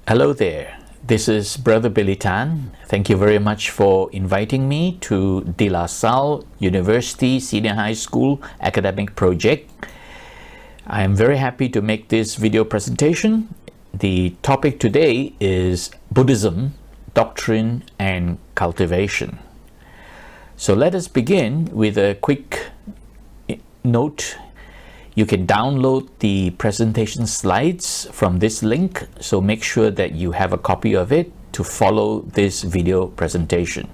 Hello there, this is Brother Billy Tan. Thank you very much for inviting me to De La Salle University Senior High School academic project. I am very happy to make this video presentation. The topic today is Buddhism, Doctrine and Cultivation. So let us begin with a quick note. You can download the presentation slides from this link, so make sure that you have a copy of it to follow this video presentation.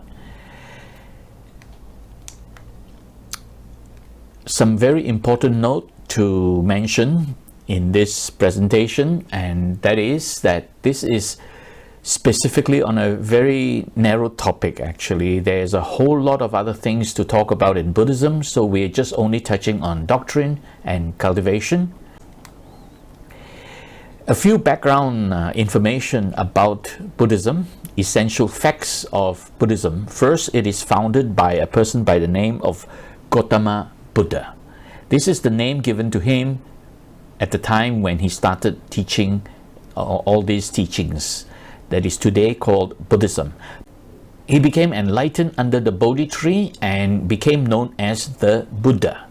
Some very important note to mention in this presentation, and that is that this is specifically on a very narrow topic. Actually, there's a whole lot of other things to talk about in Buddhism, so we're just only touching on doctrine and cultivation. A few background information about Buddhism, essential facts of Buddhism. First, it is founded by a person by the name of Gautama Buddha. This is the name given to him at the time when he started teaching all these teachings that is today called Buddhism. He became enlightened under the Bodhi tree and became known as the Buddha.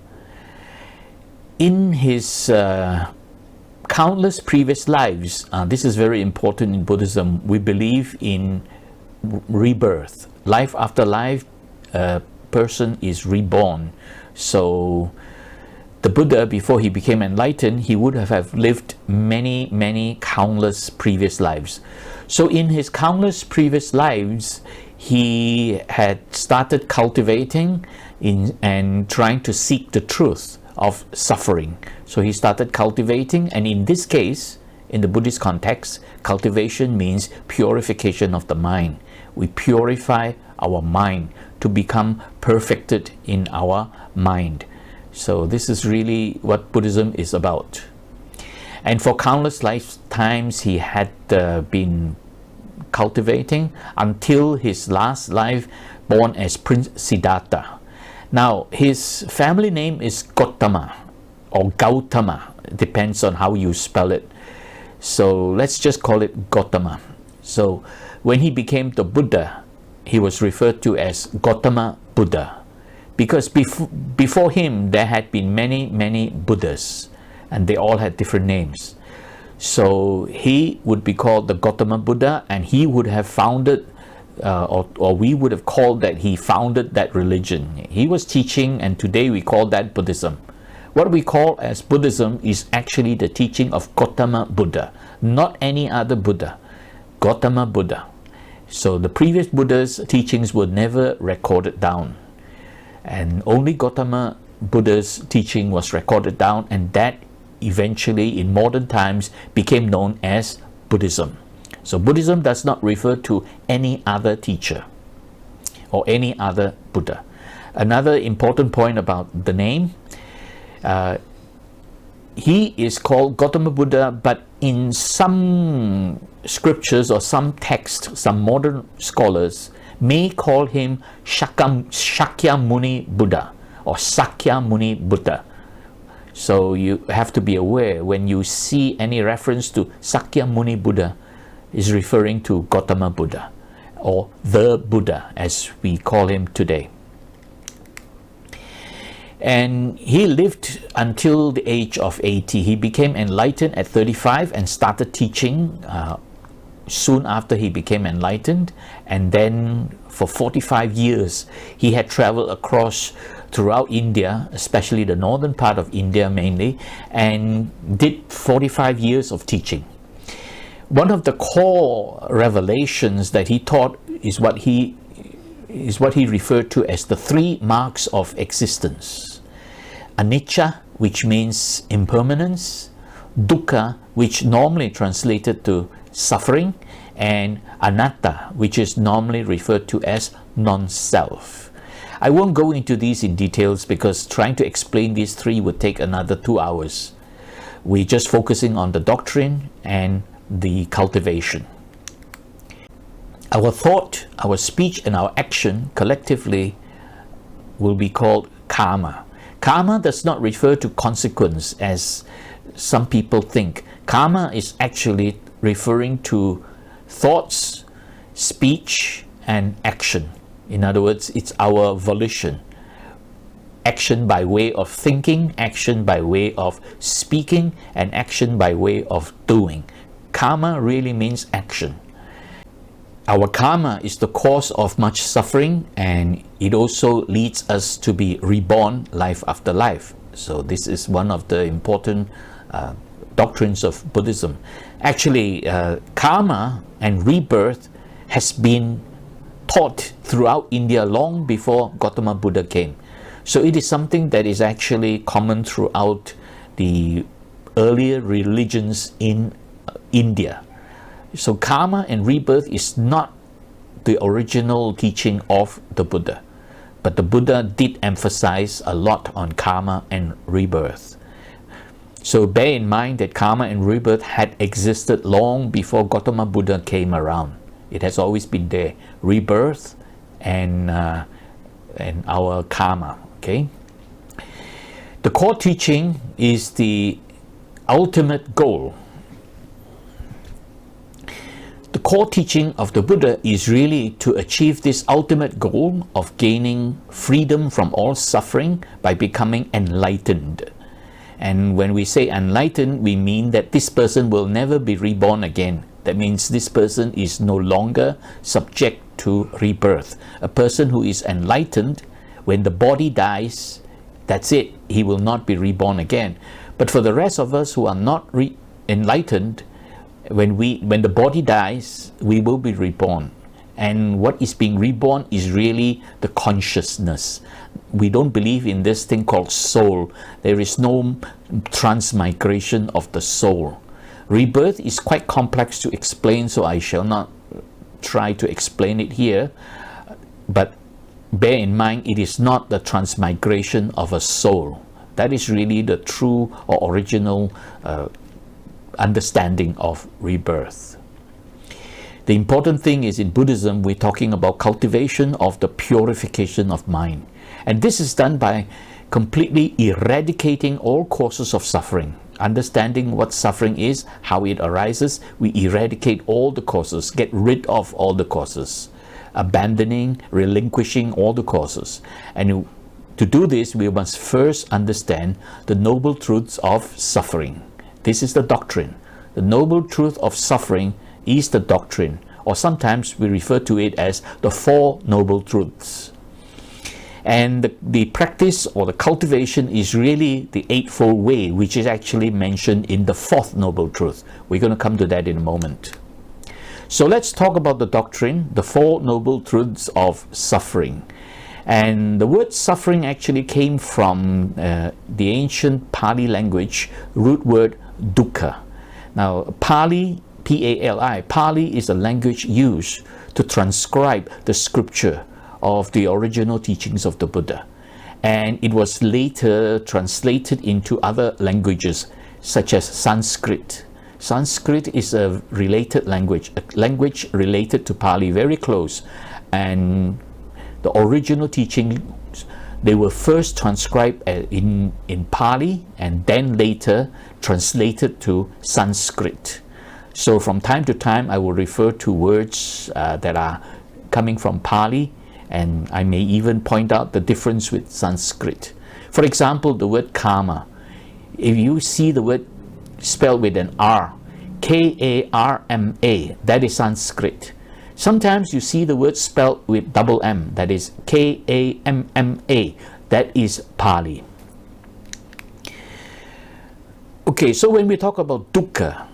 In his countless previous lives, this is very important in Buddhism, we believe in rebirth. Life after life, a person is reborn. So the Buddha, before he became enlightened, he would have lived many countless previous lives. So in his countless previous lives, he had started cultivating and trying to seek the truth of suffering. So he started cultivating, and in this case, in the Buddhist context, cultivation means purification of the mind. We purify our mind to become perfected in our mind. So this is really what Buddhism is about. And for countless lifetimes, he had been cultivating until his last life, born as Prince Siddhartha. Now, his family name is Gautama or Gautama, depends on how you spell it. So let's just call it Gautama. So when he became the Buddha, he was referred to as Gautama Buddha, because before him there had been many Buddhas, and they all had different names. So he would be called the Gautama Buddha, and he would have founded or we would have called that he founded that religion. He was teaching, and today we call that Buddhism. What we call as Buddhism is actually the teaching of Gautama Buddha, not any other Buddha. Gautama Buddha. So the previous Buddha's teachings were never recorded down, and only Gautama Buddha's teaching was recorded down, and that eventually in modern times became known as Buddhism. So Buddhism does not refer to any other teacher or any other Buddha. Another important point about the name, he is called Gautama Buddha, but in some scriptures or some texts, some modern scholars may call him Shakyamuni Buddha or Sakyamuni Buddha. So you have to be aware when you see any reference to Sakyamuni Buddha is referring to Gautama Buddha, or the Buddha as we call him today. And he lived until the age of 80. He became enlightened at 35 and started teaching soon after he became enlightened, and then for 45 years he had traveled across throughout India, especially the northern part of India mainly, and did 45 years of teaching. One of the core revelations that he taught is what he referred to as the three marks of existence. Anicca, which means impermanence, Dukkha, which normally translated to suffering, and Anatta, which is normally referred to as non-self. I won't go into these in details because trying to explain these three would take another 2 hours. We're just focusing on the doctrine and the cultivation. Our thought, our speech, and our action collectively will be called karma. Karma does not refer to consequence as some people think. Karma is actually referring to thoughts, speech, and action. In other words, it's our volition. Action by way of thinking, action by way of speaking, and action by way of doing. Karma really means action. Our karma is the cause of much suffering, and it also leads us to be reborn life after life. So this is one of the important doctrines of Buddhism. Actually, karma and rebirth has been taught throughout India long before Gautama Buddha came. So it is something that is actually common throughout the earlier religions in India. So karma and rebirth is not the original teaching of the Buddha, but the Buddha did emphasize a lot on karma and rebirth. So bear in mind that karma and rebirth had existed long before Gautama Buddha came around. It has always been there, rebirth and our karma. Okay. The core teaching is the ultimate goal. The core teaching of the Buddha is really to achieve this ultimate goal of gaining freedom from all suffering by becoming enlightened. And when we say enlightened, we mean that this person will never be reborn again. That means this person is no longer subject to rebirth. A person who is enlightened, when the body dies, that's it. He will not be reborn again. But for the rest of us who are not enlightened, when the body dies, we will be reborn. And what is being reborn is really the consciousness. We don't believe in this thing called soul. There is no transmigration of the soul. Rebirth is quite complex to explain, so I shall not try to explain it here. But bear in mind, it is not the transmigration of a soul. That is really the true or original understanding of rebirth. The important thing is, in Buddhism, we're talking about cultivation of the purification of mind. And this is done by completely eradicating all causes of suffering. Understanding what suffering is, how it arises, we eradicate all the causes, get rid of all the causes, abandoning, relinquishing all the causes. And to do this, we must first understand the noble truths of suffering. This is the doctrine. The noble truth of suffering is the doctrine, or sometimes we refer to it as the Four Noble Truths. And the practice or the cultivation is really the Eightfold Way, which is actually mentioned in the Fourth Noble Truth. We're going to come to that in a moment. So let's talk about the doctrine, the Four Noble Truths of suffering. And the word suffering actually came from the ancient Pali language, root word Dukkha. Now, Pali, P-A-L-I, Pali is a language used to transcribe the scripture of the original teachings of the Buddha. And it was later translated into other languages, such as Sanskrit. Sanskrit is a related language, a language related to Pali, very close. And the original teachings, they were first transcribed in Pali and then later translated to Sanskrit. So from time to time, I will refer to words that are coming from Pali, and I may even point out the difference with Sanskrit. For example, the word karma. If you see the word spelled with an R, K-A-R-M-A, that is Sanskrit. Sometimes you see the word spelled with double M, that is K-A-M-M-A, that is Pali. Okay, so when we talk about dukkha,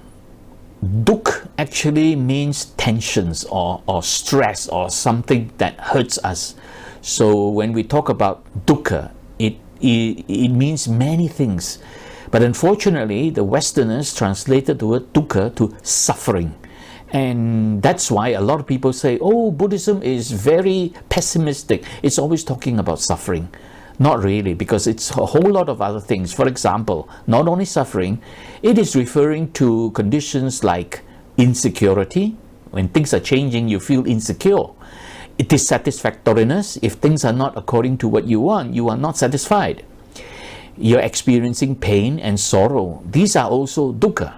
dukkha actually means tensions or stress or something that hurts us. So when we talk about dukkha, it means many things. But unfortunately, the Westerners translated the word dukkha to suffering. And that's why a lot of people say, oh, Buddhism is very pessimistic. It's always talking about suffering. Not really, because it's a whole lot of other things. For example, not only suffering, it is referring to conditions like insecurity. When things are changing, you feel insecure. Dissatisfactoriness. If things are not according to what you want, you are not satisfied. You're experiencing pain and sorrow. These are also dukkha.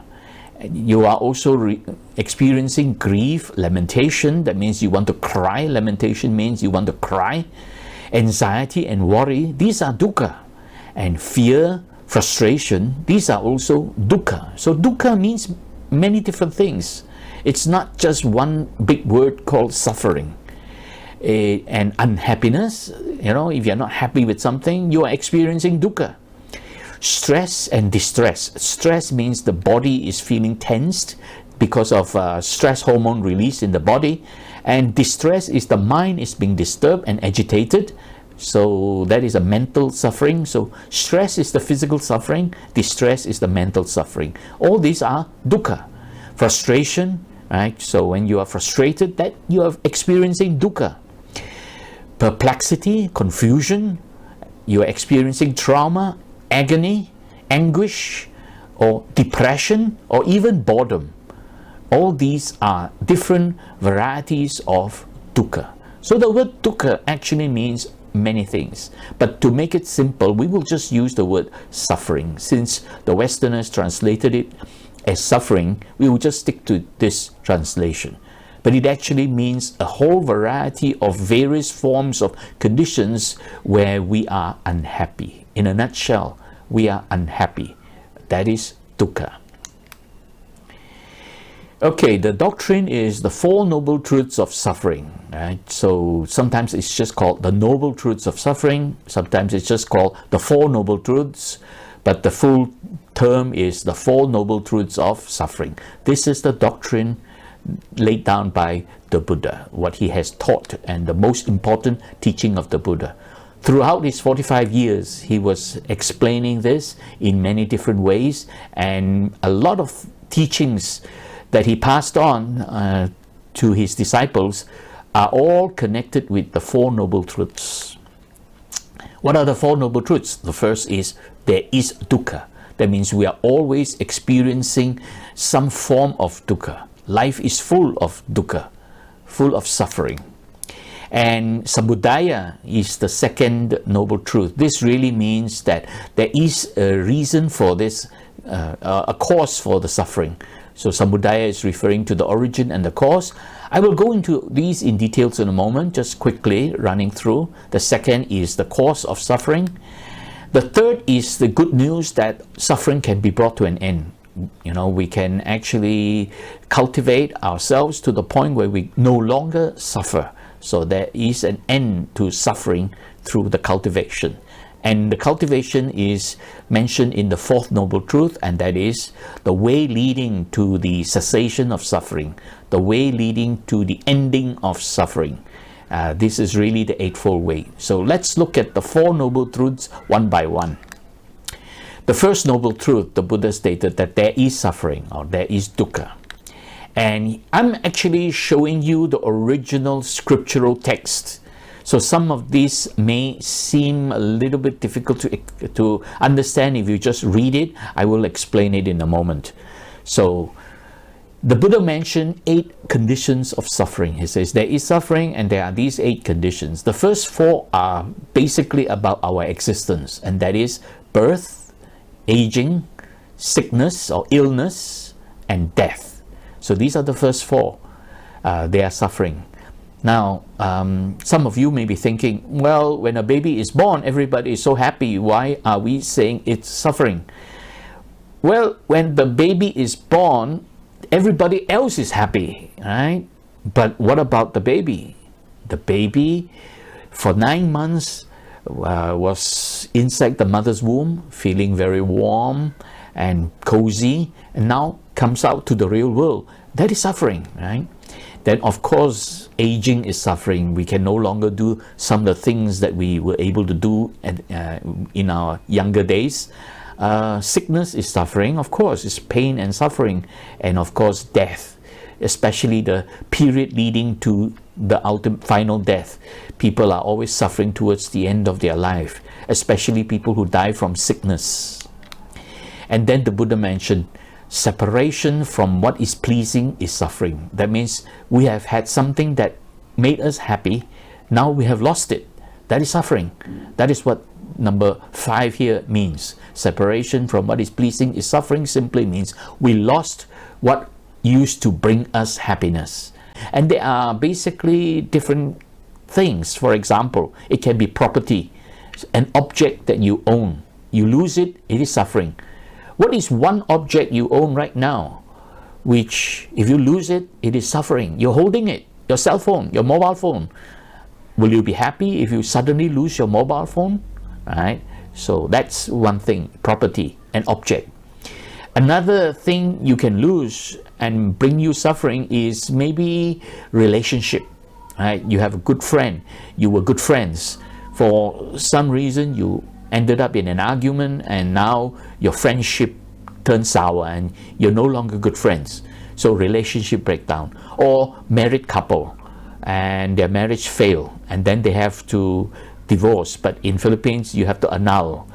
You are also experiencing grief, lamentation. That means you want to cry. Lamentation means you want to cry. Anxiety and worry, these are dukkha. And fear, frustration, these are also dukkha. So dukkha means many different things. It's not just one big word called suffering. And unhappiness, if you're not happy with something, you are experiencing dukkha. Stress and distress. Stress means the body is feeling tensed because of stress hormone released in the body, and distress is the mind is being disturbed and agitated. So that is a mental suffering. So stress is the physical suffering, distress is the mental suffering. All these are dukkha. Frustration, right? So when you are frustrated, that you are experiencing dukkha. Perplexity, confusion, you are experiencing trauma, agony, anguish, or depression, or even boredom. All these are different varieties of dukkha. So the word dukkha actually means many things. But to make it simple, we will just use the word suffering. Since the Westerners translated it as suffering, we will just stick to this translation. But it actually means a whole variety of various forms of conditions where we are unhappy. In a nutshell, we are unhappy. That is dukkha. Okay, the doctrine is the Four Noble Truths of Suffering. Right? So sometimes it's just called the Noble Truths of Suffering. Sometimes it's just called the Four Noble Truths. But the full term is the Four Noble Truths of Suffering. This is the doctrine laid down by the Buddha, what he has taught, and the most important teaching of the Buddha. Throughout his 45 years, he was explaining this in many different ways, and a lot of teachings that he passed on to his disciples are all connected with the Four Noble Truths. What are the Four Noble Truths? The first is there is dukkha. That means we are always experiencing some form of dukkha. Life is full of dukkha, full of suffering. And samudaya is the second noble truth. This really means that there is a reason for this, a cause for the suffering. So samudaya is referring to the origin and the cause. I will go into these in details in a moment, just quickly running through. The second is the cause of suffering. The third is the good news that suffering can be brought to an end. We can actually cultivate ourselves to the point where we no longer suffer. So there is an end to suffering through the cultivation. And the cultivation is mentioned in the fourth noble truth, and that is the way leading to the cessation of suffering, the way leading to the ending of suffering. This is really the Eightfold Way. So let's look at the Four Noble Truths one by one. The first noble truth, the Buddha stated that there is suffering, or there is dukkha. And I'm actually showing you the original scriptural text. So some of these may seem a little bit difficult to understand if you just read it. I will explain it in a moment. So the Buddha mentioned 8 conditions of suffering. He says there is suffering and there are these 8 conditions. The first 4 are basically about our existence, and that is birth, aging, sickness or illness, and death. So these are the first 4. They are suffering. Now, some of you may be thinking, well, when a baby is born, everybody is so happy. Why are we saying it's suffering? Well, when the baby is born, everybody else is happy, right? But what about the baby? The baby, for 9 months, was inside the mother's womb, feeling very warm and cozy, and now comes out to the real world. That is suffering, right? Then, of course, aging is suffering. We can no longer do some of the things that we were able to do in our younger days. Sickness is suffering, of course, it's pain and suffering, and of course death, especially the period leading to the ultimate final death. People are always suffering towards the end of their life, especially people who die from sickness. And then the Buddha mentioned separation from what is pleasing is suffering. That means we have had something that made us happy, now we have lost it. That is suffering. That is what number 5 here means. Separation from what is pleasing is suffering simply means we lost what used to bring us happiness. And there are basically different things. For example, it can be property, an object that you own. You lose it, it is suffering. What is one object you own right now, which if you lose it, it is suffering? You're holding it, your cell phone, your mobile phone. Will you be happy if you suddenly lose your mobile phone? Right? So that's one thing, property, an object. Another thing you can lose and bring you suffering is maybe relationship. Right? You have a good friend, you were good friends. For some reason, you ended up in an argument and now your friendship turned sour and you're no longer good friends. So relationship breakdown. Or married couple and their marriage failed and then they have to divorce, but in Philippines you have to annul.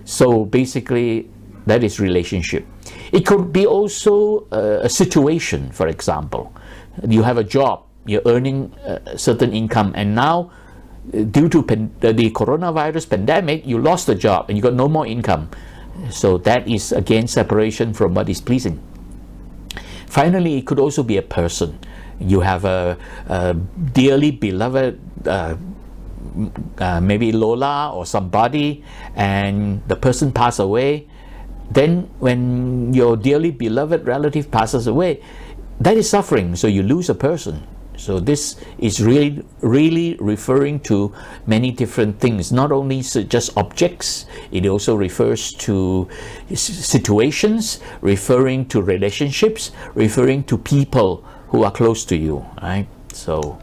So basically that is relationship. It could be also a situation. For example, you have a job, you're earning a certain income, and now due to the coronavirus pandemic you lost the job and you got no more income. So that is again separation from what is pleasing. Finally, it could also be a person. You have a dearly beloved maybe Lola or somebody, and the person passed away. Then when your dearly beloved relative passes away, that is suffering. So you lose a person. So this is really referring to many different things, not only just objects. It also refers to situations, referring to relationships, referring to people who are close to you, right? So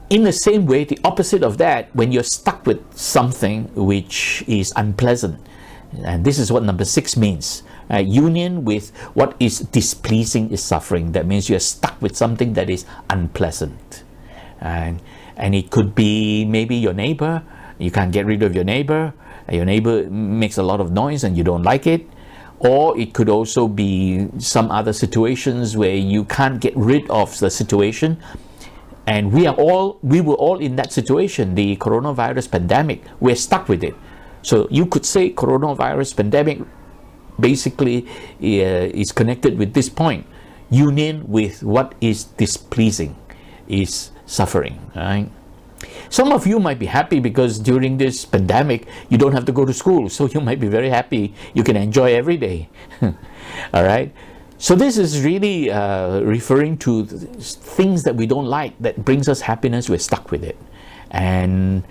in the same way, the opposite of that, when you're stuck with something which is unpleasant, and this is what number 6 means. Union with what is displeasing is suffering. That means you're stuck with something that is unpleasant. And it could be maybe your neighbor. You can't get rid of your neighbor. Your neighbor makes a lot of noise and you don't like it. Or it could also be some other situations where you can't get rid of the situation. And we were all in that situation, the coronavirus pandemic. We're stuck with it. So you could say coronavirus pandemic basically is connected with this point. Union with what is displeasing is suffering, right? Some of you might be happy because during this pandemic you don't have to go to school, so you might be very happy. You can enjoy every day. All right. So this is really referring to things that we don't like that brings us happiness. We're stuck with it. And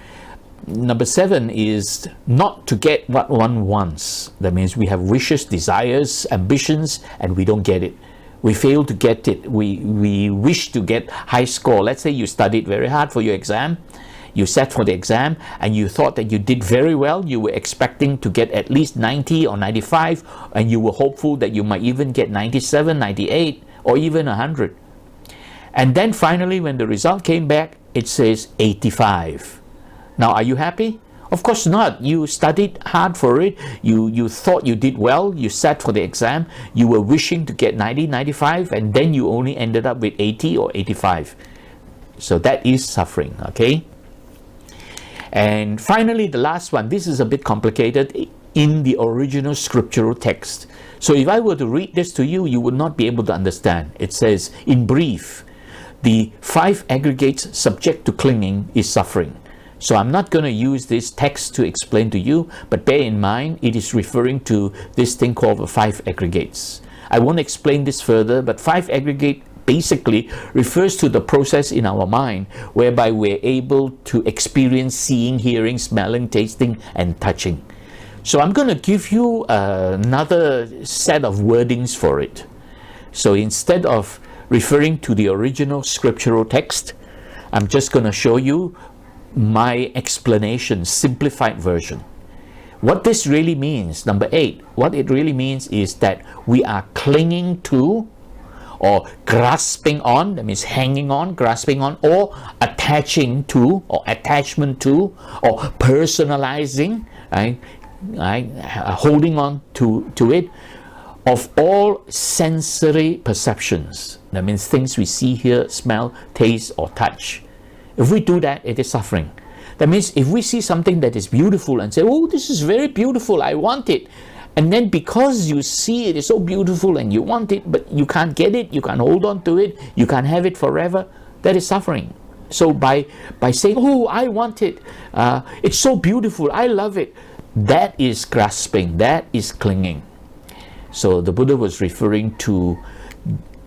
number 7 is not to get what one wants. That means we have wishes, desires, ambitions, and we don't get it. We fail to get it. We wish to get high score. Let's say you studied very hard for your exam. You sat for the exam and you thought that you did very well. You were expecting to get at least 90 or 95, and you were hopeful that you might even get 97, 98, or even 100. And then finally, when the result came back, it says 85. Now, are you happy? Of course not. You studied hard for it. You thought you did well. You sat for the exam. You were wishing to get 90, 95, and then you only ended up with 80 or 85. So that is suffering, okay? And finally, the last one. This is a bit complicated in the original scriptural text. So if I were to read this to you, you would not be able to understand. It says, in brief, the 5 aggregates subject to clinging is suffering. So I'm not going to use this text to explain to you, but bear in mind it is referring to this thing called the 5 aggregates. I won't explain this further, but 5 aggregate basically refers to the process in our mind whereby we're able to experience seeing, hearing, smelling, tasting, and touching. So I'm going to give you another set of wordings for it. So instead of referring to the original scriptural text, I'm just going to show you my explanation, simplified version. What this really means, number 8, what it really means is that we are clinging to or grasping on, that means hanging on, grasping on, or attaching to, or attachment to, or personalizing, right? Holding on to it, of all sensory perceptions. That means things we see, hear, smell, taste, or touch. If we do that, it is suffering. That means if we see something that is beautiful and say, oh, this is very beautiful, I want it. And then because you see it is so beautiful and you want it, but you can't get it, you can't hold on to it, you can't have it forever, that is suffering. So by saying, oh, I want it, it's so beautiful, I love it, that is grasping, that is clinging. So the Buddha was referring to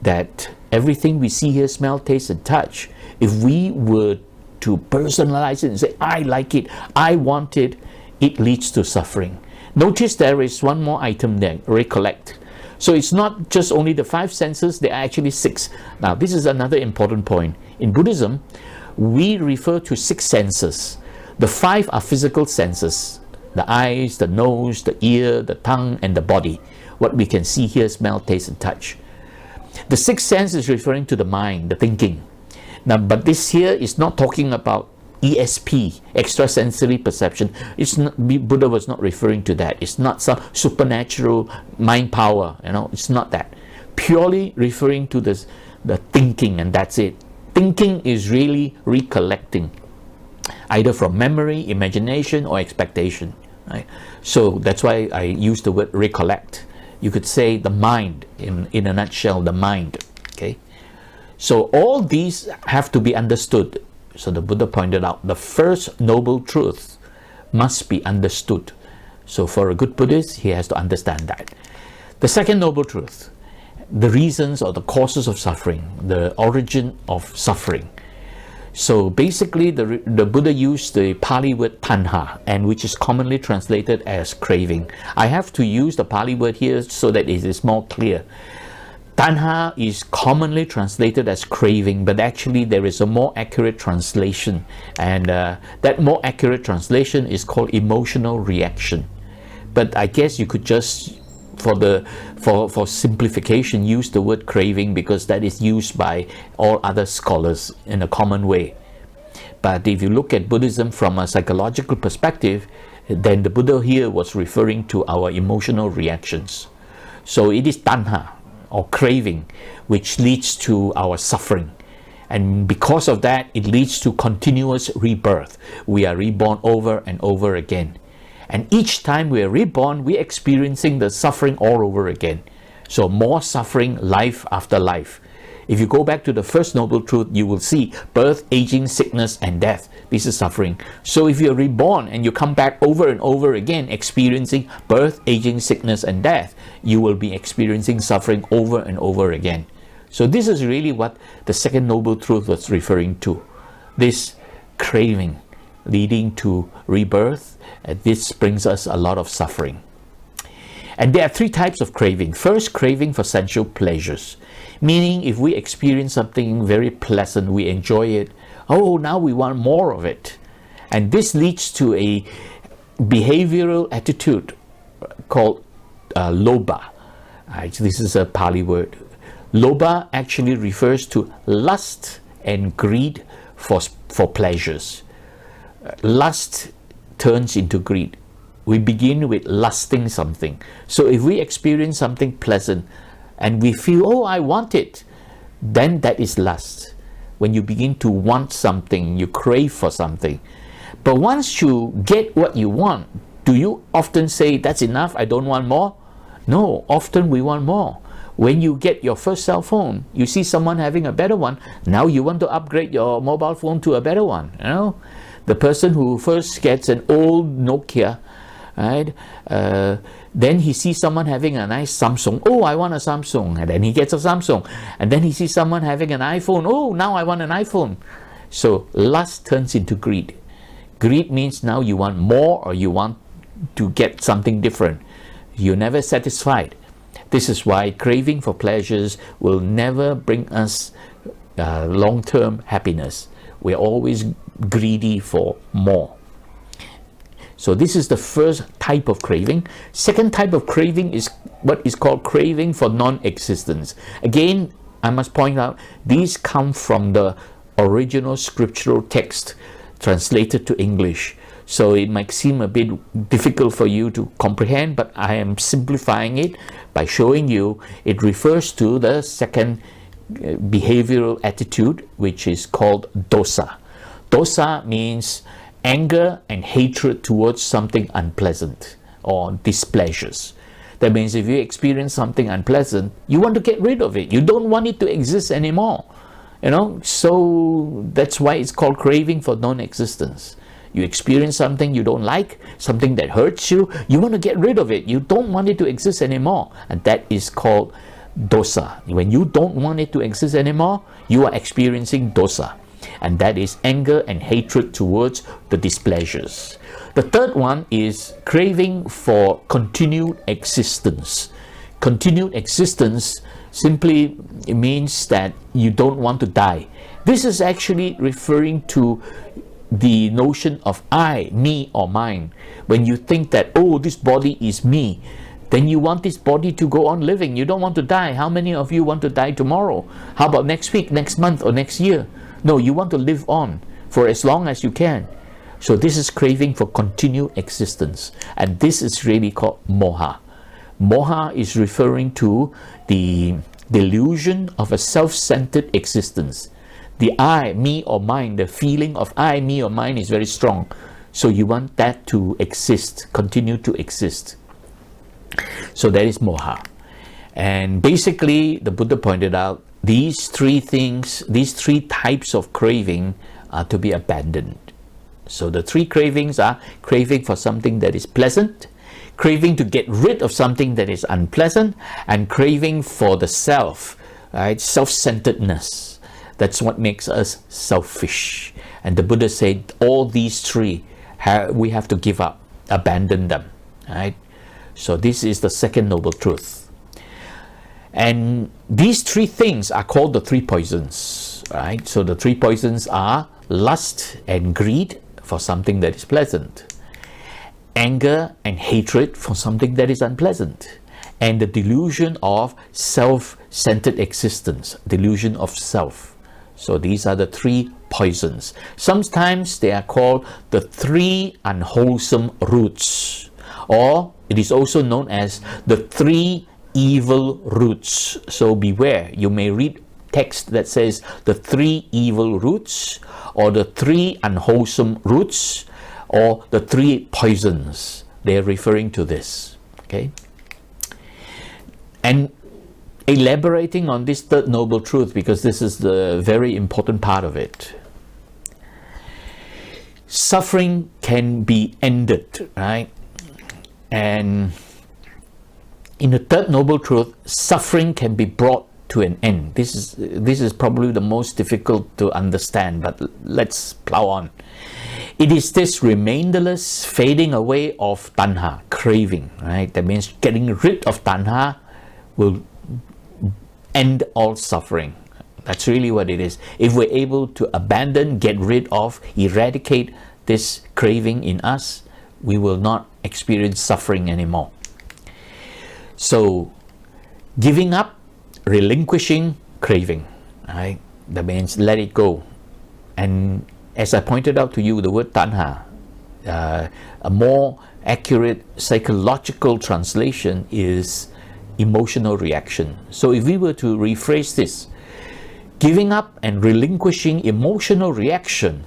that everything we see, hear, smell, taste and touch, if we were to personalize it and say, I like it, I want it, it leads to suffering. Notice there is one more item there, recollect. So it's not just only the 5 senses, there are actually 6. Now this is another important point. In Buddhism, we refer to 6 senses. The 5 are physical senses, the eyes, the nose, the ear, the tongue and the body. What we can see, hear, smell, taste and touch. The 6th sense is referring to the mind, the thinking. Now, but this here is not talking about ESP, extrasensory perception. It's not, Buddha was not referring to that. It's not some supernatural mind power, it's not that. Purely referring to the thinking, and that's it. Thinking is really recollecting, either from memory, imagination, or expectation. Right? So that's why I use the word recollect. You could say the mind, in a nutshell, the mind. Okay. So all these have to be understood. So the Buddha pointed out the first noble truth must be understood. So for a good Buddhist, he has to understand that. The second noble truth, the reasons or the causes of suffering, the origin of suffering. So basically the Buddha used the Pali word tanha, and which is commonly translated as craving. I have to use the Pali word here so that it is more clear. Tanha is commonly translated as craving, but actually there is a more accurate translation, and that more accurate translation is called emotional reaction. But I guess you could just, for simplification, use the word craving, because that is used by all other scholars in a common way. But if you look at Buddhism from a psychological perspective, then the Buddha here was referring to our emotional reactions. So it is tanha, or craving, which leads to our suffering, and because of that it leads to continuous rebirth. We are reborn over and over again, and each time we are reborn, we are experiencing the suffering all over again. So more suffering, life after life. If you go back to the first noble truth, you will see birth, aging, sickness and death. This is suffering. So if you're reborn and you come back over and over again experiencing birth, aging, sickness and death, you will be experiencing suffering over and over again. So this is really what the second noble truth was referring to. This craving leading to rebirth, this brings us a lot of suffering. And there are 3 types of craving. First, craving for sensual pleasures. Meaning if we experience something very pleasant, we enjoy it, oh, now we want more of it. And this leads to a behavioral attitude called lobha. This is a Pali word. Lobha actually refers to lust and greed for pleasures. Lust turns into greed. We begin with lusting something. So if we experience something pleasant and we feel, oh, I want it, then that is lust. When you begin to want something, you crave for something. But once you get what you want, do you often say, that's enough, I don't want more? No, often we want more. When you get your first cell phone, you see someone having a better one, now you want to upgrade your mobile phone to a better one. The person who first gets an old Nokia, right? Then he sees someone having a nice Samsung. Oh, I want a Samsung. And then he gets a Samsung. And then he sees someone having an iPhone. Oh, now I want an iPhone. So lust turns into greed. Greed means now you want more, or you want to get something different. You're never satisfied. This is why craving for pleasures will never bring us long-term happiness. We're always greedy for more. So this is the first type of craving. Second type of craving is what is called craving for non-existence. Again, I must point out, these come from the original scriptural text translated to English. So it might seem a bit difficult for you to comprehend, but I am simplifying it by showing you it refers to the second behavioral attitude, which is called dosa. Dosa means anger and hatred towards something unpleasant or displeasures. That means if you experience something unpleasant, you want to get rid of it. You don't want it to exist anymore. So that's why it's called craving for non-existence. You experience something you don't like, something that hurts you, you want to get rid of it. You don't want it to exist anymore. And that is called dosa. When you don't want it to exist anymore, you are experiencing dosa. And that is anger and hatred towards the displeasures. The third one is craving for continued existence. Continued existence simply means that you don't want to die. This is actually referring to the notion of I, me, or mine. When you think that, oh, this body is me, then you want this body to go on living. You don't want to die. How many of you want to die tomorrow? How about next week, next month, or next year? No, you want to live on for as long as you can. So this is craving for continued existence. And this is really called moha. Moha is referring to the delusion of a self-centered existence. The I, me, or mine, the feeling of I, me, or mine is very strong. So you want that to exist, continue to exist. So that is moha. And basically, the Buddha pointed out, these three things, these three types of craving are to be abandoned. So the three cravings are craving for something that is pleasant, craving to get rid of something that is unpleasant, and craving for the self, right? Self-centeredness. That's what makes us selfish. And the Buddha said all these three we have to give up, abandon them, right? So this is the second noble truth. And these three things are called the three poisons, right? So the three poisons are lust and greed for something that is pleasant, anger and hatred for something that is unpleasant, and the delusion of self-centered existence, delusion of self. So these are the three poisons. Sometimes they are called the three unwholesome roots, or it is also known as the three evil roots. So beware, you may read text that says the three evil roots, or the three unwholesome roots, or the three poisons. They are referring to this. Okay? And elaborating on this third noble truth, because this is the very important part of it. Suffering can be ended, right? And in the third noble truth, suffering can be brought to an end. This is probably the most difficult to understand, but let's plow on. It is this remainderless fading away of tanha, craving, right? That means getting rid of tanha will end all suffering. That's really what it is. If we're able to abandon, get rid of, eradicate this craving in us, we will not experience suffering anymore. So, giving up, relinquishing craving, right? That means let it go. And as I pointed out to you, the word tanha, a more accurate psychological translation is emotional reaction. So if we were to rephrase this, giving up and relinquishing emotional reaction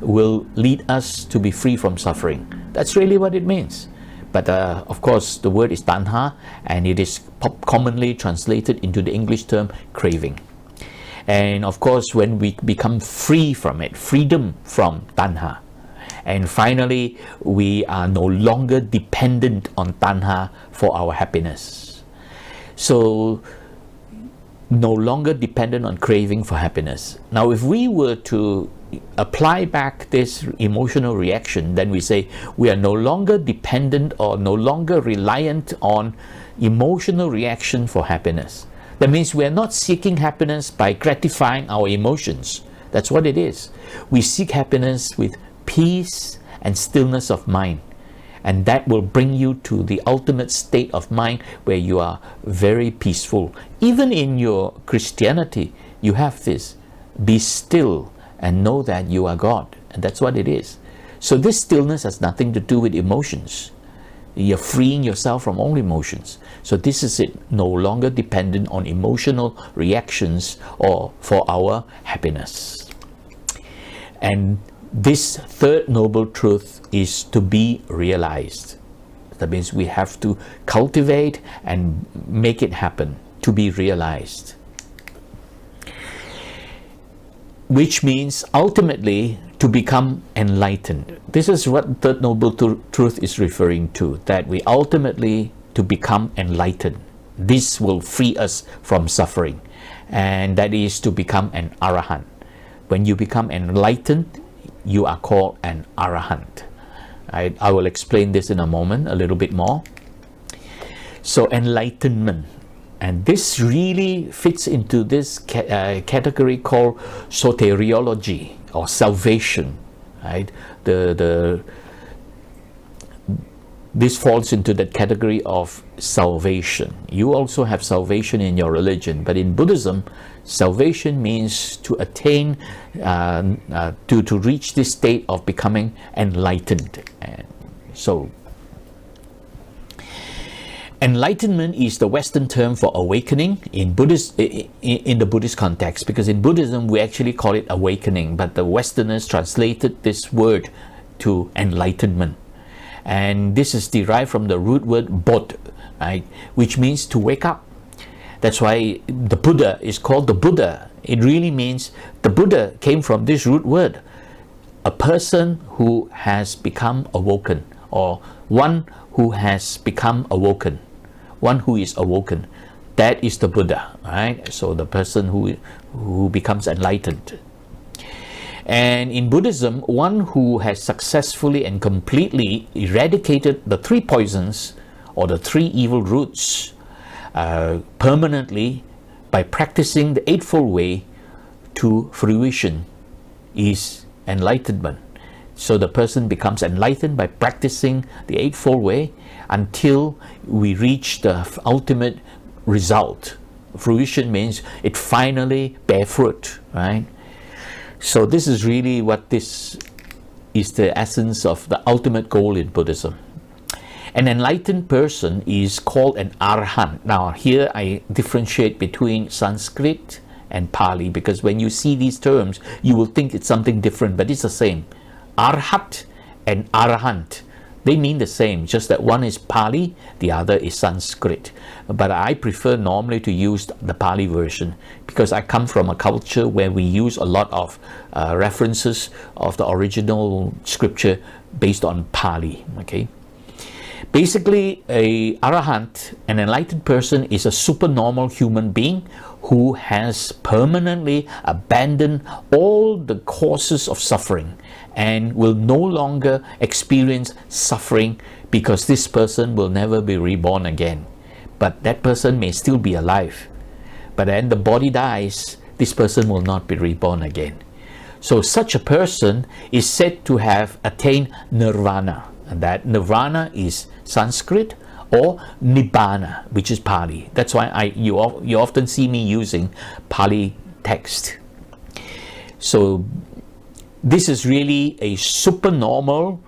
will lead us to be free from suffering. That's really what it means. But of course, the word is tanha, and it is commonly translated into the English term craving. And of course, when we become free from it, freedom from tanha, and finally, we are no longer dependent on tanha for our happiness. So, no longer dependent on craving for happiness. Now, if we were to apply back this emotional reaction, then we say we are no longer dependent or no longer reliant on emotional reaction for happiness. That means we are not seeking happiness by gratifying our emotions. That's what it is. We seek happiness with peace and stillness of mind. And that will bring you to the ultimate state of mind where you are very peaceful. Even in your Christianity, you have this. Be still and know that you are God. And that's what it is. So this stillness has nothing to do with emotions. You're freeing yourself from all emotions. So this is it, no longer dependent on emotional reactions or for our happiness. And this third noble truth is to be realized. That means we have to cultivate and make it happen, to be realized. Which means ultimately to become enlightened. This is what third noble truth is referring to, that we ultimately to become enlightened. This will free us from suffering, and that is to become an arahant. When you become enlightened, you are called an arahant. I will explain this in a moment a little bit more. So enlightenment, and this really fits into this category called soteriology or salvation, right? This falls into that category of salvation. You also have salvation in your religion, but in Buddhism, salvation means to attain, to reach this state of becoming enlightened. And so, enlightenment is the Western term for awakening in the Buddhist context, because in Buddhism we actually call it awakening, but the Westerners translated this word to enlightenment. And this is derived from the root word bodh, right, which means to wake up. That's why the Buddha is called the Buddha. It really means the Buddha came from this root word, a person who has become awoken, or one who has become awoken, one who is awoken. That is the Buddha, right? So the person who becomes enlightened. And in Buddhism, one who has successfully and completely eradicated the three poisons or the three evil roots permanently by practicing the Eightfold Way to fruition is enlightenment. So the person becomes enlightened by practicing the Eightfold Way until we reach the ultimate result. Fruition means it finally bear fruit, right? So this is really what this is, the essence of the ultimate goal in Buddhism. An enlightened person is called an arahant. Now here I differentiate between Sanskrit and Pali, because when you see these terms you will think it's something different, but it's the same. Arhat and arahant, they mean the same, just that one is Pali, the other is Sanskrit. But I prefer normally to use the Pali version, because I come from a culture where we use a lot of references of the original scripture based on Pali. Okay. Basically, a arahant, an enlightened person, is a supernormal human being who has permanently abandoned all the causes of suffering and will no longer experience suffering, because this person will never be reborn again. But that person may still be alive. But then the body dies, this person will not be reborn again. So such a person is said to have attained nirvana. And that nirvana is Sanskrit, or nibbana, which is Pali. That's why you often see me using Pali text. So this is really a supernormal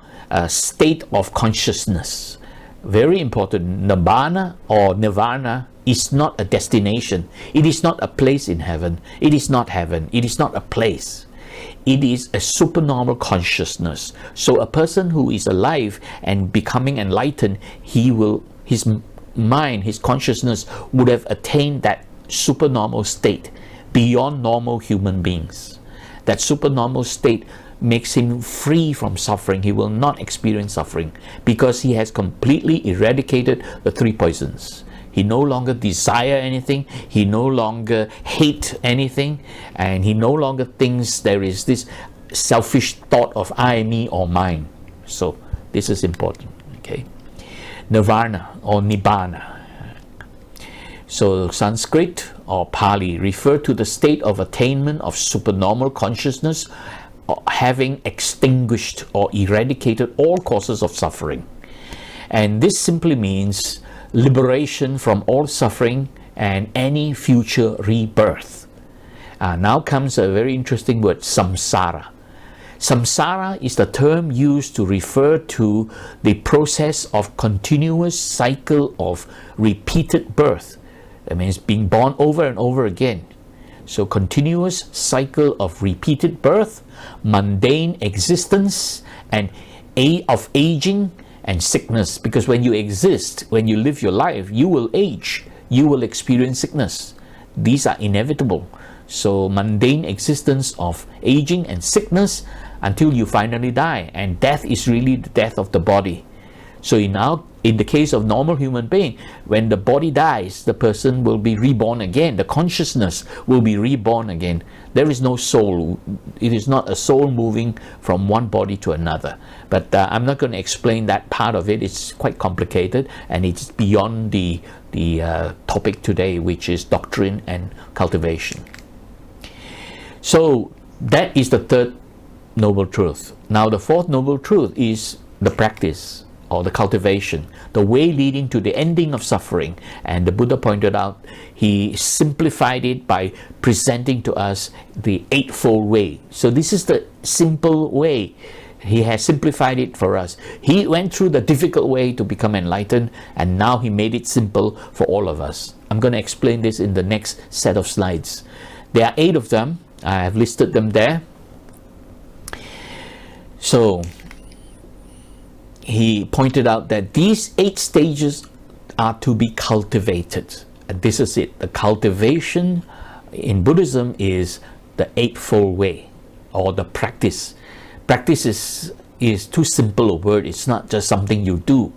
state of consciousness. Very important. Nibbana or nirvana is not a destination. It is not a place in heaven. It is not heaven. It is not a place. It is a supernormal consciousness. So a person who is alive and becoming enlightened, his mind, his consciousness would have attained that supernormal state beyond normal human beings. That supernormal state makes him free from suffering. He will not experience suffering because he has completely eradicated the three poisons. He no longer desire anything, he no longer hate anything, and he no longer thinks there is this selfish thought of I, me, or mine. So this is important. Okay, nirvana or nibbana. So Sanskrit or Pali refer to the state of attainment of supernormal consciousness, having extinguished or eradicated all causes of suffering. And this simply means liberation from all suffering and any future rebirth. Now comes a very interesting word, samsara. Samsara is the term used to refer to the process of continuous cycle of repeated birth. That means being born over and over again. So continuous cycle of repeated birth, mundane existence, and of aging and sickness. Because when you exist, when you live your life, you will age, you will experience sickness. These are inevitable. So mundane existence of aging and sickness until you finally die. And death is really the death of the body. So in the case of normal human being, when the body dies, the person will be reborn again. The consciousness will be reborn again. There is no soul. It is not a soul moving from one body to another. But I'm not going to explain that part of it. It's quite complicated, and it's beyond the topic today, which is Doctrine and Cultivation. So that is the third noble truth. Now the fourth noble truth is the practice, or the cultivation, the way leading to the ending of suffering. And the Buddha pointed out, he simplified it by presenting to us the Eightfold Way. So this is the simple way. He has simplified it for us. He went through the difficult way to become enlightened, and now he made it simple for all of us. I'm going to explain this in the next set of slides. There are 8 of them. I have listed them there. So he pointed out that these 8 stages are to be cultivated. And this is it. The cultivation in Buddhism is the Eightfold Way, or the practice. Practice is too simple a word. It's not just something you do,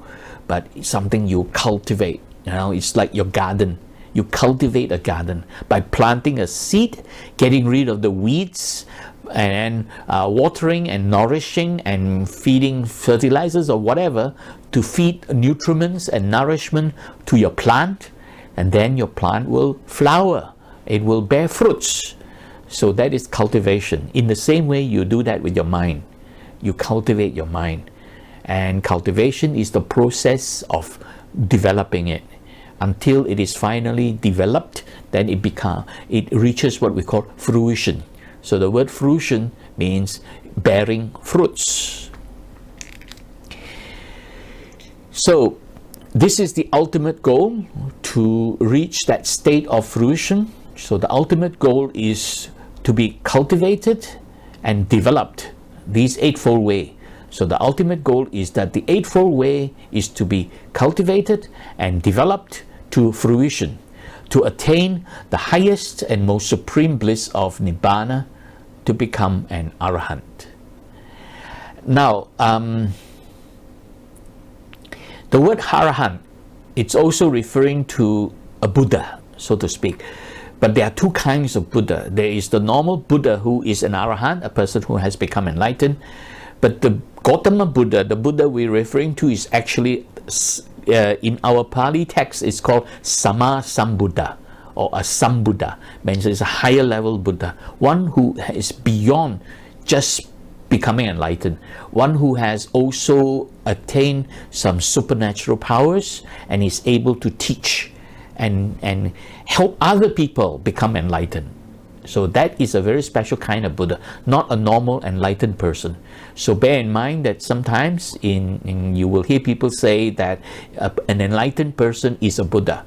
but it's something you cultivate. It's like your garden. You cultivate a garden by planting a seed, getting rid of the weeds, and watering and nourishing and feeding fertilizers or whatever to feed nutriments and nourishment to your plant, and then your plant will flower. It will bear fruits. So that is cultivation. In the same way, you do that with your mind. You cultivate your mind, and cultivation is the process of developing it until it is finally developed. Then it reaches what we call fruition. So the word fruition means bearing fruits. So this is the ultimate goal, to reach that state of fruition. So the ultimate goal is to be cultivated and developed, these Eightfold Way. So the ultimate goal is that the Eightfold Way is to be cultivated and developed to fruition, to attain the highest and most supreme bliss of Nibbana, to become an Arahant. Now, the word Arahant, it's also referring to a Buddha, so to speak. But there are 2 kinds of Buddha. There is the normal Buddha, who is an Arahant, a person who has become enlightened. But the Gautama Buddha, the Buddha we're referring to, is actually, in our Pali text, it's called Sama Sambuddha, or a Sambuddha. Means it's a higher level Buddha, one who is beyond just becoming enlightened, one who has also attained some supernatural powers and is able to teach and help other people become enlightened. So that is a very special kind of Buddha, not a normal enlightened person. So bear in mind that sometimes you will hear people say that an enlightened person is a Buddha,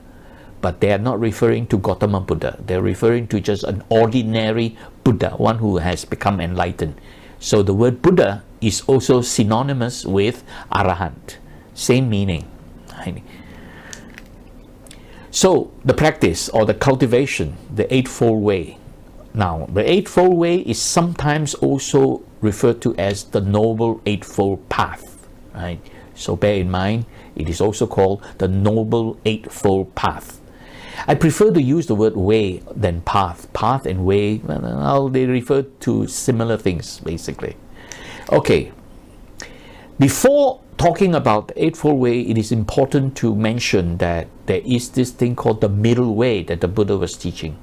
but they are not referring to Gautama Buddha. They're referring to just an ordinary Buddha, one who has become enlightened. So the word Buddha is also synonymous with Arahant, same meaning. So the practice, or the cultivation, the Eightfold Way. Now, the Eightfold Way is sometimes also referred to as the Noble Eightfold Path, right? So bear in mind, it is also called the Noble Eightfold Path. I prefer to use the word way than path. Path and way, well, they refer to similar things, basically. Okay, before talking about the Eightfold Way, it is important to mention that there is this thing called the middle way that the Buddha was teaching.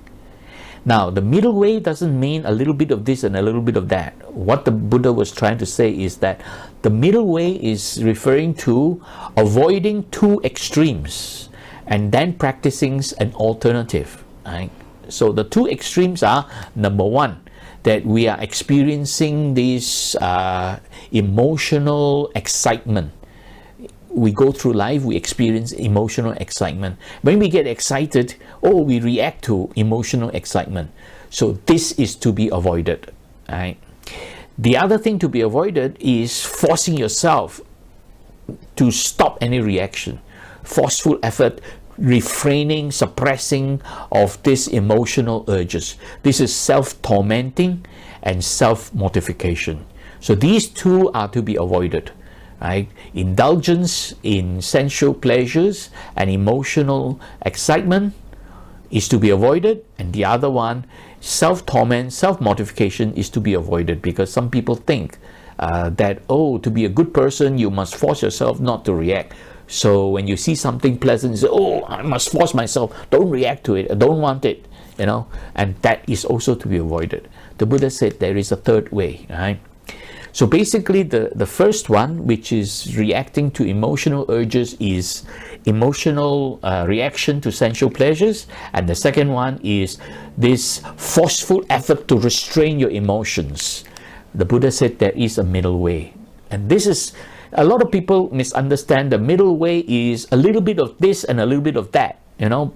Now, the middle way doesn't mean a little bit of this and a little bit of that. What the Buddha was trying to say is that the middle way is referring to avoiding 2 extremes and then practicing an alternative. Right? So the 2 extremes are, number 1, that we are experiencing this emotional excitement we go through life, we experience emotional excitement. When we get excited, we react to emotional excitement. So this is to be avoided, right? The other thing to be avoided is forcing yourself to stop any reaction. Forceful effort, refraining, suppressing of these emotional urges. This is self-tormenting and self-mortification. So these two are to be avoided, right? Indulgence in sensual pleasures and emotional excitement is to be avoided, and the other one, self-torment, self-mortification, is to be avoided, because some people think that, to be a good person, you must force yourself not to react. So when you see something pleasant, you say, I must force myself, don't react to it, I don't want it, and that is also to be avoided. The Buddha said there is a third way, right? So basically the first one, which is reacting to emotional urges, is emotional reaction to sensual pleasures, and the second one is this forceful effort to restrain your emotions. The Buddha said there is a middle way, and this is, a lot of people misunderstand. The middle way is a little bit of this and a little bit of that,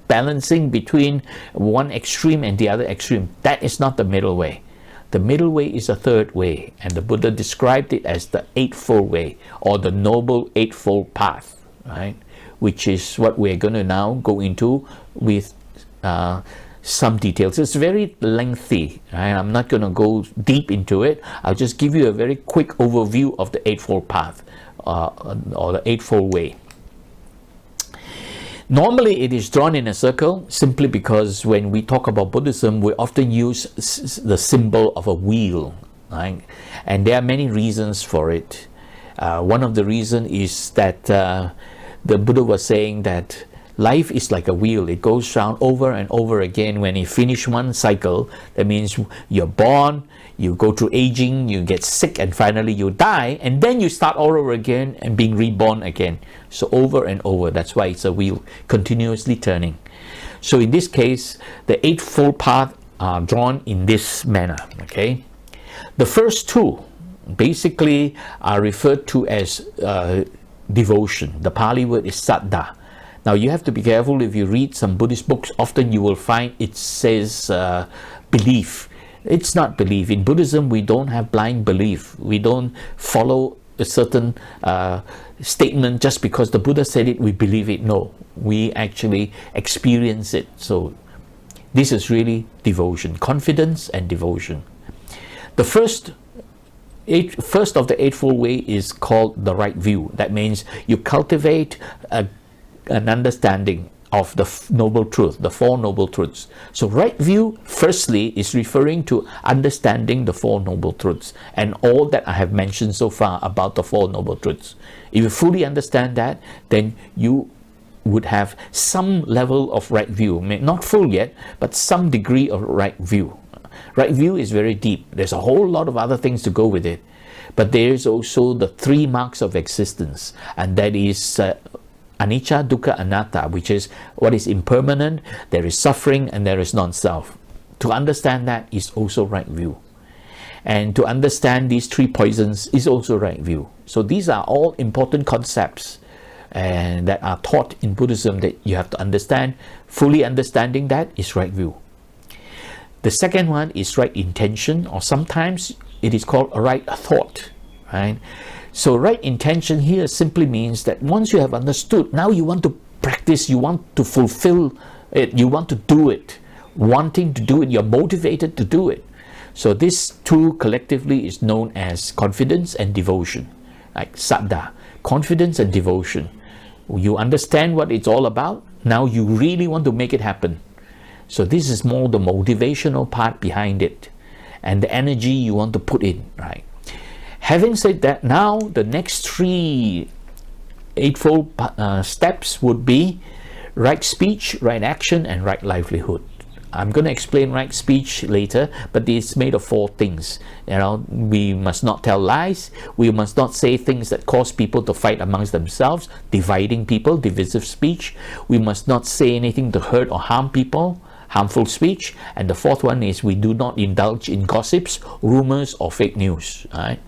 balancing between one extreme and the other extreme. That is not the middle way. The middle way is a third way, and the Buddha described it as the Eightfold Way, or the Noble Eightfold Path, right? Which is what we're going to now go into with some details. It's very lengthy, right? I'm not going to go deep into it. I'll just give you a very quick overview of the Eightfold Path, or the Eightfold Way. Normally it is drawn in a circle simply because when we talk about Buddhism, we often use the symbol of a wheel, right? And there are many reasons for it. One of the reasons is that the Buddha was saying that life is like a wheel. It goes round over and over again. When you finish one cycle, that means you're born, you go through aging, you get sick, and finally you die, and then you start all over again and being reborn again. So over and over. That's why it's a wheel continuously turning. So in this case, the Eightfold Path are drawn in this manner. Okay, the first two basically are referred to as devotion. The Pali word is saddha. Now you have to be careful. If you read some Buddhist books, often you will find it says belief. It's not belief. In Buddhism, we don't have blind belief. We don't follow a certain statement just because the Buddha said it, we believe it. No, we actually experience it. So this is really devotion, confidence and devotion. The first of the Eightfold Way is called the right view. That means you cultivate an understanding of the Noble Truth, the Four Noble Truths. So right view, firstly, is referring to understanding the Four Noble Truths and all that I have mentioned so far about the Four Noble Truths. If you fully understand that, then you would have some level of right view. Not full yet, but some degree of right view. Right view is very deep. There's a whole lot of other things to go with it. But there is also the three marks of existence, and that is anicca, dukkha, anatta, which is what is impermanent, there is suffering, and there is non-self. To understand that is also right view. And to understand these three poisons is also right view. So these are all important concepts and that are taught in Buddhism that you have to understand. Fully understanding that is right view. The second one is right intention, or sometimes it is called a right thought, right? So right intention here simply means that once you have understood, now you want to practice, you want to fulfill it, you want to do it. Wanting to do it, you're motivated to do it. So this two collectively is known as confidence and devotion, like saddha, confidence and devotion. You understand what it's all about, now you really want to make it happen. So this is more the motivational part behind it and the energy you want to put in, right? Having said that, now the next three Eightfold steps would be right speech, right action, and right livelihood. I'm going to explain right speech later, but it's made of four things. We must not tell lies. We must not say things that cause people to fight amongst themselves, dividing people, divisive speech. We must not say anything to hurt or harm people, harmful speech. And the fourth one is we do not indulge in gossips, rumors, or fake news. All right?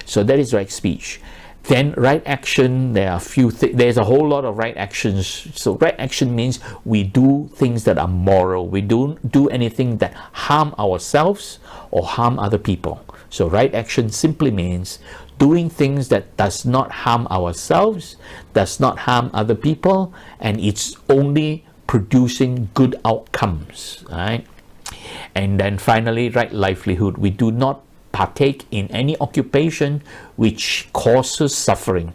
So that is right speech. Then right action, there are there's a whole lot of right actions. So right action means we do things that are moral. We don't do anything that harm ourselves or harm other people. So right action simply means doing things that does not harm ourselves, does not harm other people, and it's only producing good outcomes, right? And then finally, right livelihood. We do not partake in any occupation which causes suffering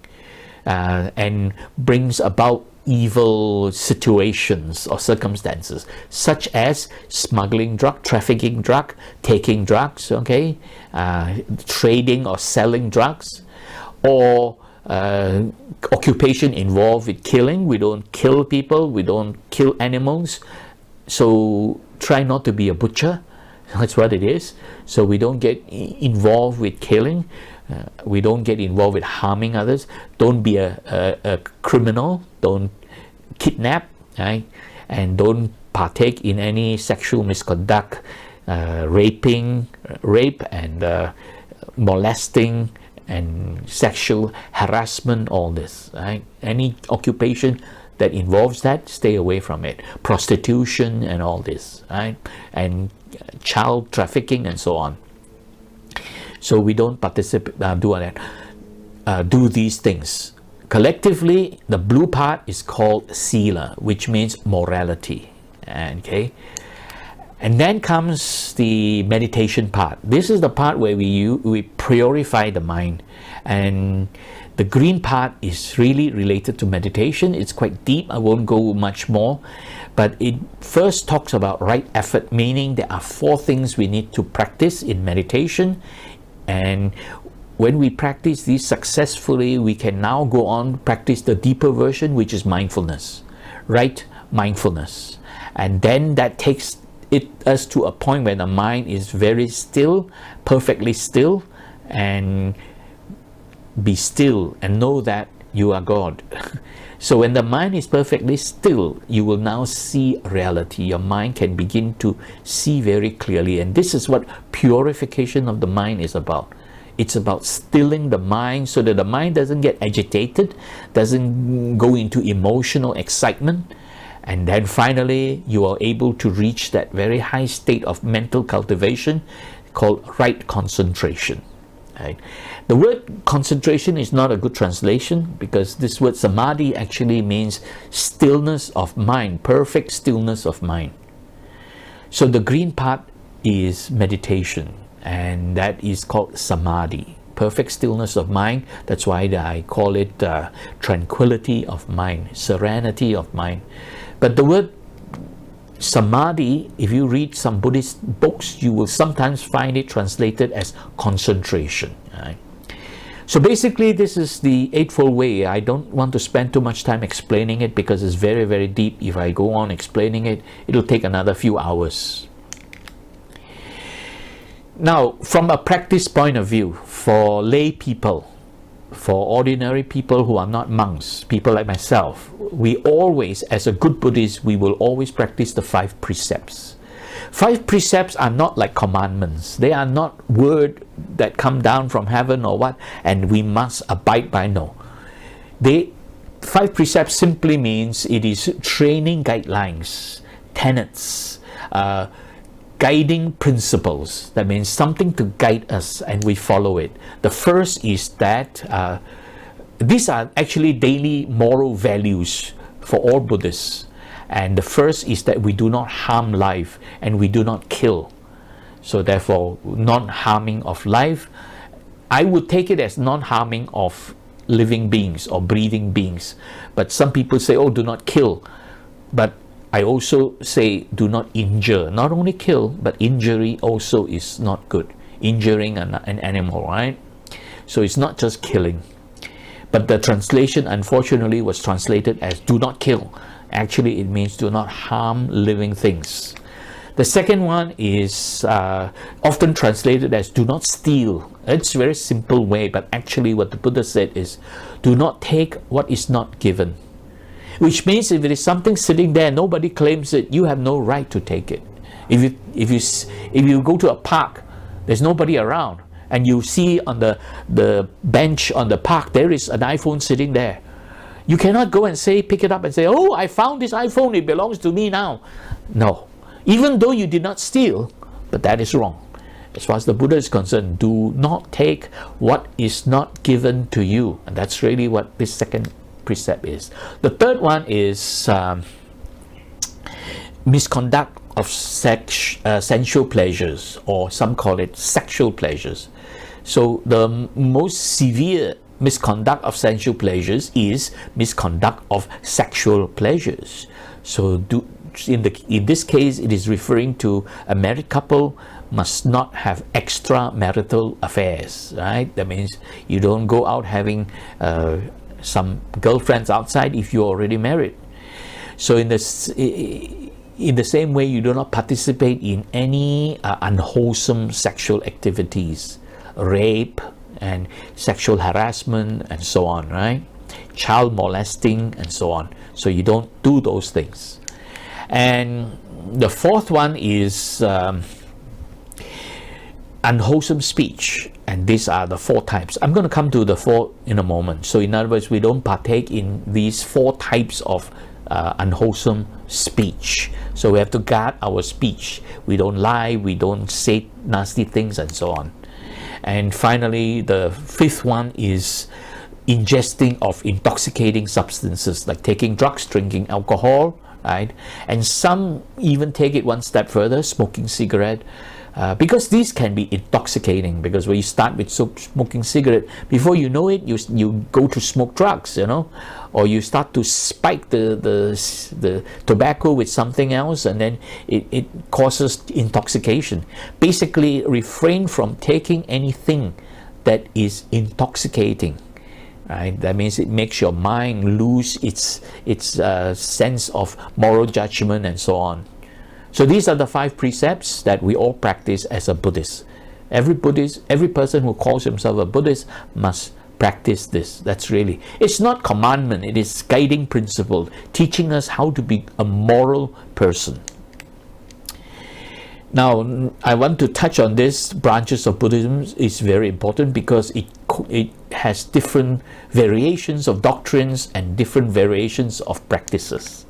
and brings about evil situations or circumstances, such as smuggling drug, trafficking drug, taking drugs, okay, trading or selling drugs, or occupation involved with killing. We don't kill people, we don't kill animals, so try not to be a butcher. That's what it is. So we don't get involved with killing. We don't get involved with harming others. Don't be a criminal. Don't kidnap, right? And don't partake in any sexual misconduct, rape and molesting and sexual harassment, all this, right? Any occupation that involves that, stay away from it. Prostitution and all this, right? And child trafficking and so on. So we don't participate, do these things. Collectively, the blue part is called sila, which means morality. Okay, and then comes the meditation part. This is the part where we purify the mind, and the green part is really related to meditation. It's quite deep. I won't go much more, but it first talks about right effort, meaning there are 4 things we need to practice in meditation, and when we practice these successfully, we can now go on practice the deeper version, which is mindfulness, right mindfulness, and then that takes us to a point where the mind is very still, perfectly still, and be still and know that you are God. So when the mind is perfectly still, you will now see reality. Your mind can begin to see very clearly, and this is what purification of the mind is about. It's about stilling the mind so that the mind doesn't get agitated, doesn't go into emotional excitement, and then finally you are able to reach that very high state of mental cultivation called right concentration. Right? The word concentration is not a good translation, because this word samadhi actually means stillness of mind, perfect stillness of mind. So the green part is meditation, and that is called samadhi, perfect stillness of mind. That's why I call it tranquility of mind, serenity of mind. But the word samadhi, if you read some Buddhist books, you will sometimes find it translated as concentration. Right? So basically, this is the Eightfold Way. I don't want to spend too much time explaining it because it's very, very deep. If I go on explaining it, it'll take another few hours. Now, from a practice point of view, for lay people, for ordinary people who are not monks, people like myself, we always, as a good Buddhist, we will always practice the 5 precepts. 5 precepts are not like commandments. They are not word that come down from heaven or what, and we must abide by. No. 5 precepts simply means it is training guidelines, tenets, guiding principles. That means something to guide us and we follow it. The first is that these are actually daily moral values for all Buddhists. And the first is that we do not harm life and we do not kill. So therefore, non-harming of life, I would take it as non-harming of living beings or breathing beings. But some people say, oh, do not kill. But I also say do not injure. Not only kill, but injury also is not good. Injuring an animal, right? So it's not just killing. But the translation, unfortunately, was translated as do not kill. Actually, it means do not harm living things. The second one is often translated as do not steal. It's a very simple way, but actually what the Buddha said is do not take what is not given. Which means if it is something sitting there, nobody claims it, you have no right to take it. If you go to a park, there's nobody around, and you see on the bench on the park, there is an iPhone sitting there. You cannot go and say, pick it up and say, oh, I found this iPhone, it belongs to me now. No. Even though you did not steal, but that is wrong. As far as the Buddha is concerned, do not take what is not given to you. And that's really what this second precept is. The third one is misconduct of sensual pleasures, or some call it sexual pleasures. So the most severe misconduct of sensual pleasures is misconduct of sexual pleasures. So in this case, it is referring to a married couple must not have extramarital affairs, right? That means you don't go out having some girlfriends outside if you're already married. So in the same way, you do not participate in any unwholesome sexual activities, rape and sexual harassment and so on, right? Child molesting and so on. So you don't do those things. And the fourth one is unwholesome speech, and these are the four types. I'm going to come to the four in a moment. So in other words, we don't partake in these four types of unwholesome speech. So we have to guard our speech. We don't lie, we don't say nasty things and so on. And finally, the fifth one is ingesting of intoxicating substances, like taking drugs, drinking alcohol, right? And some even take it one step further, smoking cigarette, because these can be intoxicating, because when you start with smoking cigarette, before you know it, you go to smoke drugs, you know, or you start to spike the tobacco with something else, and then it causes intoxication. Basically, refrain from taking anything that is intoxicating. Right? That means it makes your mind lose its sense of moral judgment and so on. So these are the 5 precepts that we all practice as a Buddhist. Every person who calls himself a Buddhist must practice this. That's really, it's not commandment, it is guiding principle, teaching us how to be a moral person. Now, I want to touch on this. Branches of Buddhism is very important because it has different variations of doctrines and different variations of practices.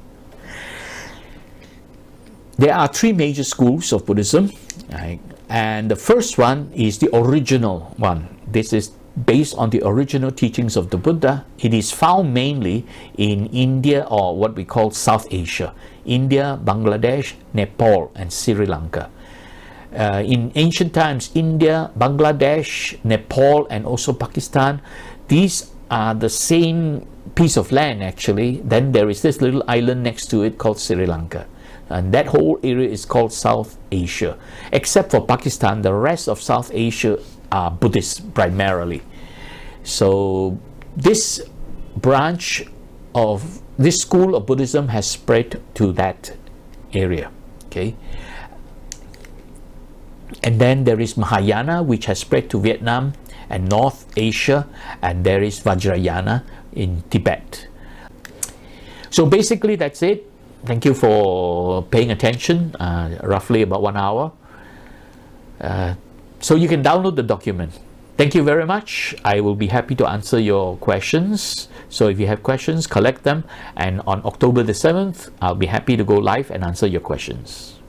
There are 3 major schools of Buddhism, right? And the first one is the original one. This is based on the original teachings of the Buddha. It is found mainly in India, or what we call South Asia. India, Bangladesh, Nepal, and Sri Lanka. In ancient times, India, Bangladesh, Nepal, and also Pakistan, these are the same piece of land actually. Then there is this little island next to it called Sri Lanka. And that whole area is called South Asia. Except for Pakistan, the rest of South Asia are Buddhist primarily. So this branch of this school of Buddhism has spread to that area. Okay. And then there is Mahayana, which has spread to Vietnam and North Asia, and there is Vajrayana in Tibet. So basically that's it. Thank you for paying attention, roughly about 1 hour. So you can download the document. Thank you very much. I will be happy to answer your questions. So if you have questions, collect them. And on October the 7th, I'll be happy to go live and answer your questions.